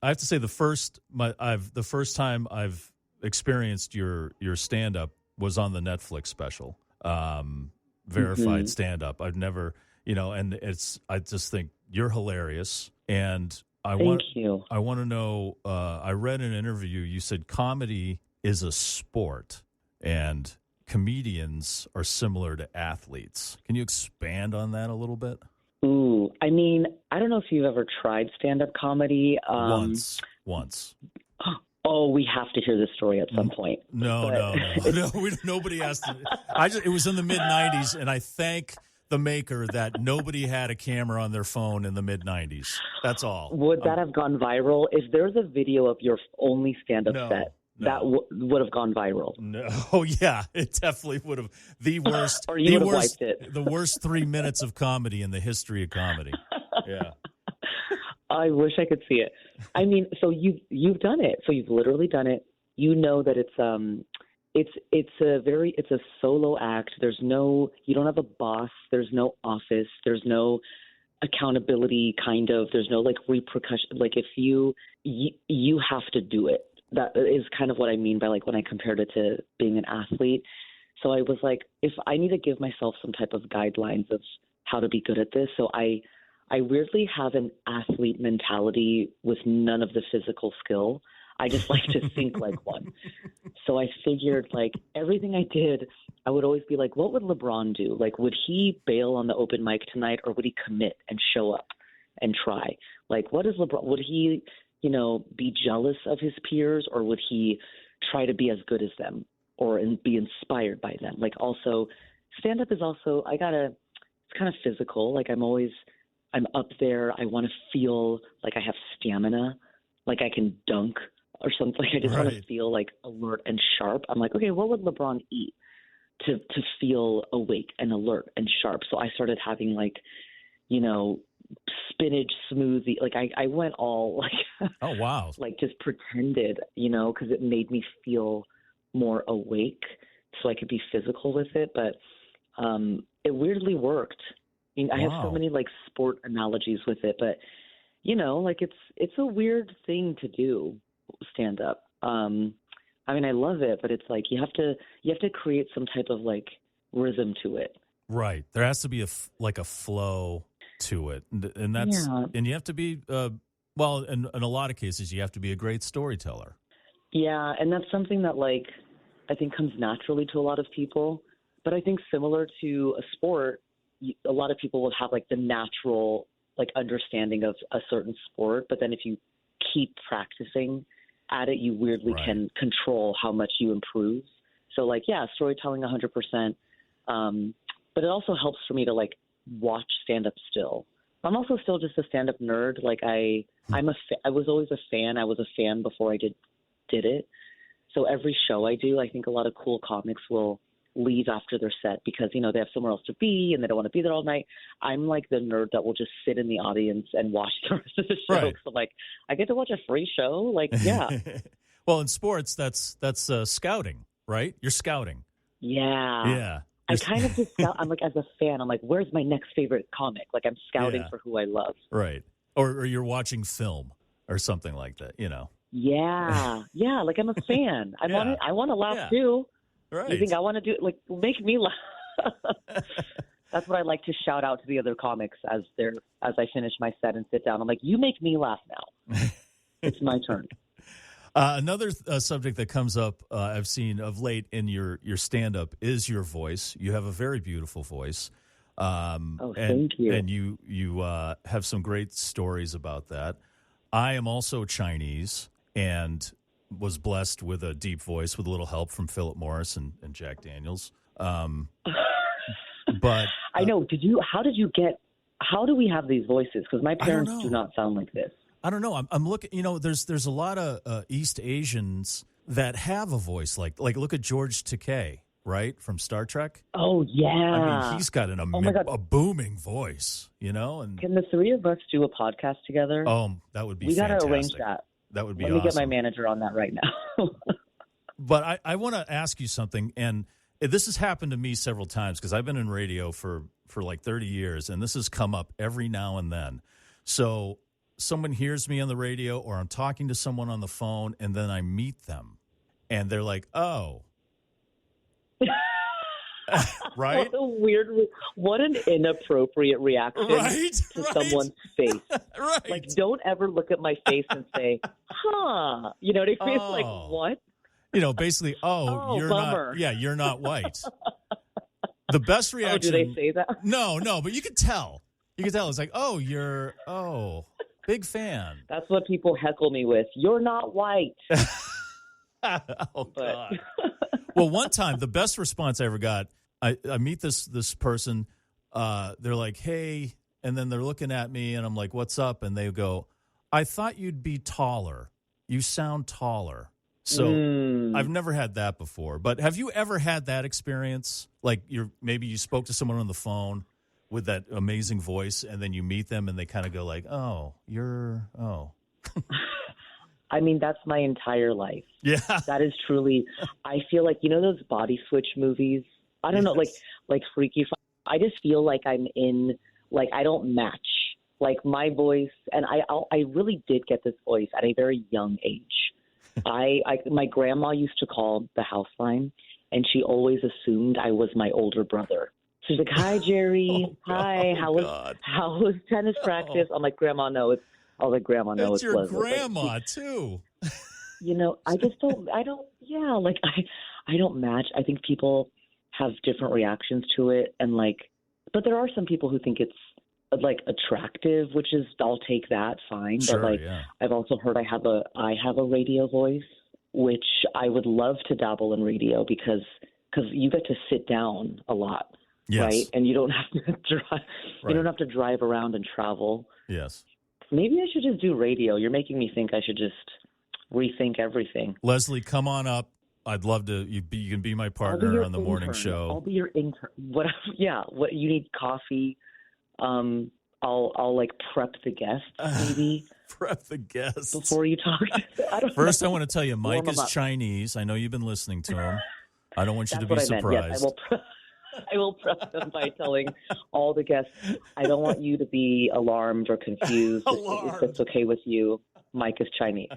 I have to say the first time I've experienced your stand up was on the Netflix special, Verified Stand Up. I've never, and I just think you're hilarious, and Thank you. I want to know. I read in an interview you said comedy is a sport, and comedians are similar to athletes. Can you expand on that a little bit? Ooh, I mean, I don't know if you've ever tried stand-up comedy. Once. Oh, we have to hear this story at some point. No. Nobody asked. It was in the mid '90s, and I thank the maker that nobody had a camera on their phone in the mid '90s. That's all. Would that have gone viral? If there's a video of your only stand-up set, that would have gone viral. No, yeah, it definitely would have. The worst, or you would have wiped it. The worst 3 minutes of comedy in the history of comedy. Yeah. I wish I could see it. I mean, so you've done it. So you've literally done it. You know that it's a solo act. You don't have a boss. There's no office. There's no accountability. There's no like repercussion. Like if you have to do it. That is kind of what I mean by like when I compared it to being an athlete. So I was like, if I need to give myself some type of guidelines of how to be good at this. So I weirdly have an athlete mentality with none of the physical skill. I just like to think like one. So I figured like everything I did, I would always be like, what would LeBron do? Like, would he bail on the open mic tonight, or would he commit and show up and try? Like, what is LeBron? Would he, be jealous of his peers, or would he try to be as good as them or be inspired by them? Like also stand-up is also, it's kind of physical. Like I'm up there. I want to feel like I have stamina, like I can dunk or something. Like I just want to feel like alert and sharp. I'm like, okay, what would LeBron eat to feel awake and alert and sharp? So I started having like, spinach smoothie. Like I went all like, oh wow, like just pretended, because it made me feel more awake, so I could be physical with it. But it weirdly worked. I mean, I have so many like sport analogies with it, but like it's a weird thing to do, stand up. I mean, I love it, but it's like you have to create some type of like rhythm to it. Right. There has to be a flow to it, and that's and you have to be in a lot of cases you have to be a great storyteller. Yeah, and that's something that like I think comes naturally to a lot of people. But I think similar to a sport, a lot of people will have like the natural like understanding of a certain sport, but then if you keep practicing at it, you weirdly can control how much you improve. So like, storytelling 100%. But it also helps for me to like watch stand-up still. I'm also still just a stand-up nerd. Like I was always a fan. I was a fan before I did it. So every show I do, I think a lot of cool comics will leave after their set because, they have somewhere else to be and they don't want to be there all night. I'm like the nerd that will just sit in the audience and watch the rest of the show. Right. So like, I get to watch a free show. Like, yeah. Well, in sports, that's scouting, right? You're scouting. Yeah. Yeah. I kind of just scout. I'm like, as a fan, I'm like, where's my next favorite comic? Like, I'm scouting for who I love. Right. Or you're watching film or something like that, Yeah. Yeah. Like, I'm a fan. I want to laugh too. Right. You think I want to do it? Like, make me laugh. That's what I like to shout out to the other comics as I finish my set and sit down. I'm like, you make me laugh now. It's my turn. Another subject that comes up I've seen of late in your stand-up is your voice. You have a very beautiful voice. Thank you. And you have some great stories about that. I am also Chinese and was blessed with a deep voice with a little help from Philip Morris and Jack Daniels. But I know. How do we have these voices? Because my parents do not sound like this. I don't know. I'm looking. There's a lot of East Asians that have a voice like look at George Takei, right, from Star Trek. Oh yeah. I mean, he's got a booming voice, And can the three of us do a podcast together? Oh, that would be. We got to arrange that. That would be. Let me get my manager on that right now. But I want to ask you something, and this has happened to me several times because I've been in radio for like 30 years, and this has come up every now and then. So someone hears me on the radio or I'm talking to someone on the phone and then I meet them and they're like, oh, right? What an inappropriate reaction Right? to someone's face. Right. Like, don't ever look at my face and say, huh. You know what I mean? Oh. Like, what? Basically, you're bummer. you're not white. The best reaction. Oh, do they say that? No, but you can tell. You can tell. It's like, big fan. That's what people heckle me with. You're not white. God. Well, one time, the best response I ever got, I meet this person. They're like, hey, and then they're looking at me, and I'm like, what's up? And they go, I thought you'd be taller. You sound taller. So I've never had that before. But have you ever had that experience? Like maybe you spoke to someone on the phone with that amazing voice, and then you meet them, and they kind of go like, oh. I mean, that's my entire life. Yeah. That is truly, I feel like, those body switch movies? I don't know, like Freaky Friday. I just feel like I'm in, like, I don't match. Like, my voice, and I really did get this voice at a very young age. My grandma used to call the house line, and she always assumed I was my older brother. She's like, hi, Jerry. Hi. How was tennis practice? I'm like, Grandma, no, it's Grandma, no, it's your Leslie. grandma, too. I just don't, I don't match. I think people have different reactions to it. And but there are some people who think it's attractive, which is, I'll take that, fine. Sure, but yeah. I've also heard I have a radio voice, which I would love to dabble in radio because you get to sit down a lot. Yes. Right. And you don't have to drive. Right. You don't have to drive around and travel. Yes. Maybe I should just do radio. You're making me think I should just rethink everything. Leslie, come on up. I'd love to. You can be my partner on the morning show. I'll be your intern. Whatever. Yeah. What you need? Coffee. I'll prep the guests maybe. Prep the guests before you talk. First, I want to tell you, Mike is Chinese. I know you've been listening to him. I don't want you to be surprised. Yes, I will prep them by telling all the guests, I don't want you to be alarmed or confused. If that's okay with you, Mike is Chinese.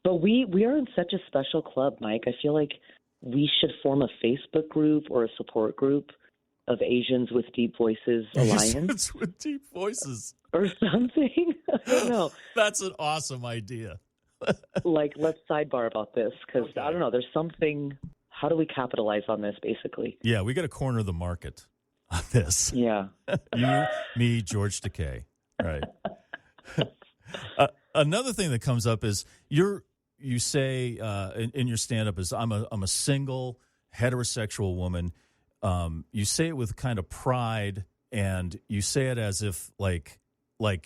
But we are in such a special club, Mike. I feel like we should form a Facebook group or a support group of Asians with Deep Voices Alliance. Asians with Deep Voices. Or something. I don't know. That's an awesome idea. Let's sidebar about this because, okay. I don't know, there's something... How do we capitalize on this, basically? Yeah, we got to corner the market on this. Yeah. You, me, George Takei. Right. Another thing that comes up is you say in your stand-up is I'm a single heterosexual woman. You say it with kind of pride, and you say it as if like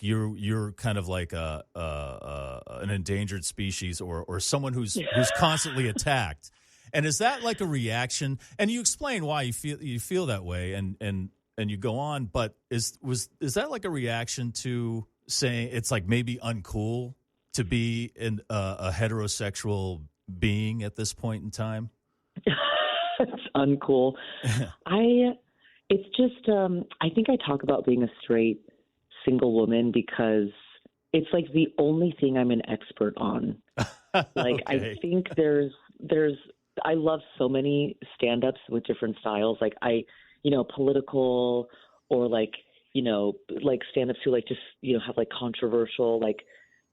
you're kind of like an endangered species or someone who's constantly attacked. And is that like a reaction? And you explain why you feel that way, and you go on. But is that like a reaction to saying it's like maybe uncool to be a heterosexual being at this point in time? It's uncool. It's just I think I talk about being a straight single woman because it's like the only thing I'm an expert on. Like, okay. I think there's. I love so many stand-ups with different styles. Like political or like stand-ups who just, have like controversial,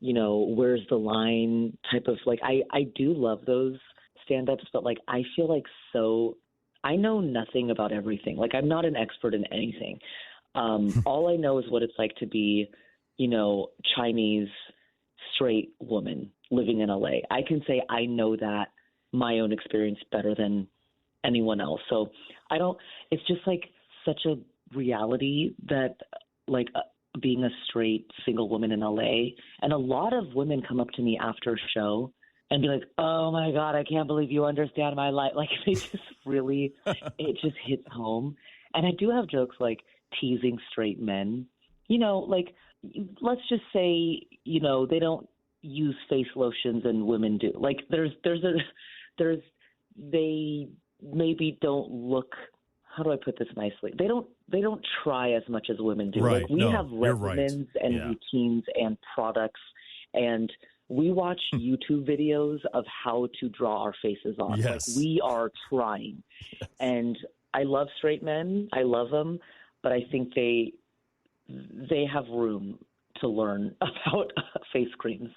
where's the line type of I do love those stand-ups, but I feel I know nothing about everything. I'm not an expert in anything. All I know is what it's like to be, Chinese straight woman living in LA. I can say I know that my own experience better than anyone else. So it's just such a reality that being a straight single woman in LA, and a lot of women come up to me after a show and be like, oh my God, I can't believe you understand my life. They just really, it just hits home. And I do have jokes teasing straight men, let's just say, they don't use face lotions and women do. They maybe don't look how do I put this nicely? They don't try as much as women do. Right. Like we No, have you're right. regimens and Yeah. routines and products, and we watch YouTube videos of how to draw our faces on. Yes. Like we are trying. And I love straight men. I love them, but I think they have room to learn about face creams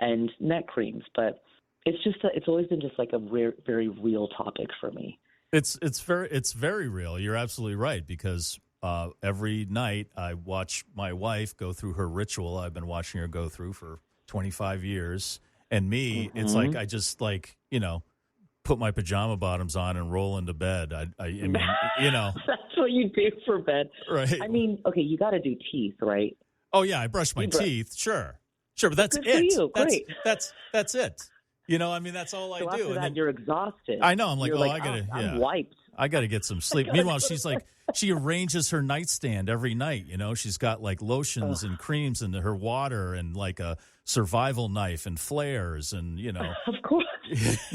and neck creams. But it's always been just like a very real topic for me. It's very real. You're absolutely right, because every night I watch my wife go through her ritual. I've been watching her go through for 25 years. And me, it's like I just put my pajama bottoms on and roll into bed. I mean, That's what you do for bed. Right. I mean, okay, you got to do teeth, right? Oh yeah, I brush my teeth. Sure, but that's Good it. For you. Great. That's it. I mean, that's all I do. After And that, then you're exhausted. I know. I'm like, you're I gotta. I'm wiped. I gotta get some sleep. Meanwhile, she's like, she arranges her nightstand every night. She's got like lotions and creams and her water and like a survival knife and flares and Of course.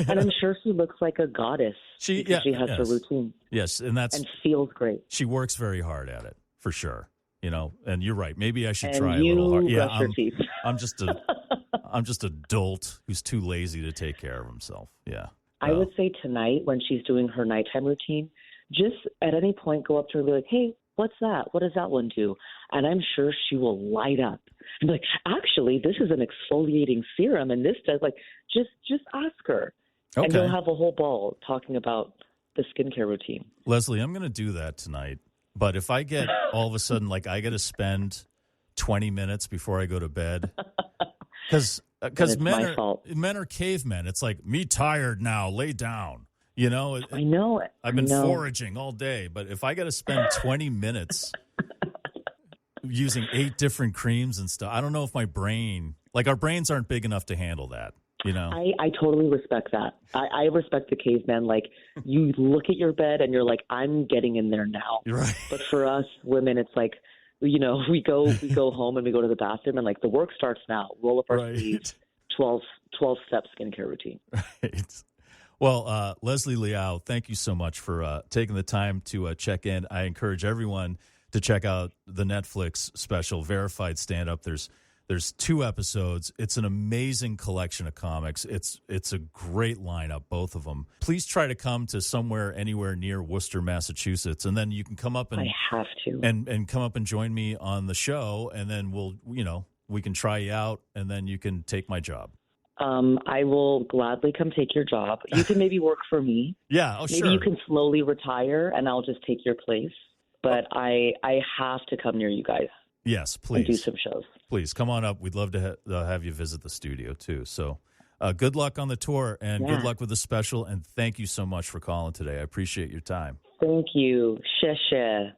And I'm sure she looks like a goddess. She has her routine. Yes, and feels great. She works very hard at it for sure. And you're right. Maybe I should and try a little hard. Brush your teeth. I'm just a dolt who's too lazy to take care of himself. Yeah. I would say tonight when she's doing her nighttime routine, just at any point go up to her and be like, hey, what's that? What does that one do? And I'm sure she will light up and be like, actually, this is an exfoliating serum and this does just ask her. Okay. And you'll have a whole ball talking about the skincare routine. Leslie, I'm going to do that tonight. But if I get all of a sudden, like I got to spend 20 minutes before I go to bed, because men are cavemen. It's like, me tired now, lay down. I know it. I've been foraging all day, but if I got to spend 20 minutes using 8 different creams and stuff, I don't know if my brain, our brains aren't big enough to handle that. I totally respect that. I respect the caveman. Like, you look at your bed and you're like, I'm getting in there now. Right. But for us women, it's like, we go home and we go to the bathroom and the work starts now. Roll up our sleeves, 12-step skincare routine. Right. Well, Leslie Liao, thank you so much for taking the time to check in. I encourage everyone to check out the Netflix special, Verified Stand-Up. There's 2 episodes. It's an amazing collection of comics. It's a great lineup, both of them. Please try to come to anywhere near Worcester, Massachusetts, and then you can come up and I have to and come up and join me on the show, and then we can try you out, and then you can take my job. I will gladly come take your job. You can maybe work for me. Yeah, maybe you can slowly retire, and I'll just take your place. But I have to come near you guys. Yes, please. And do some shows. Please, come on up. We'd love to have you visit the studio, too. So good luck on the tour, and good luck with the special, and thank you so much for calling today. I appreciate your time. Thank you. Sheshe.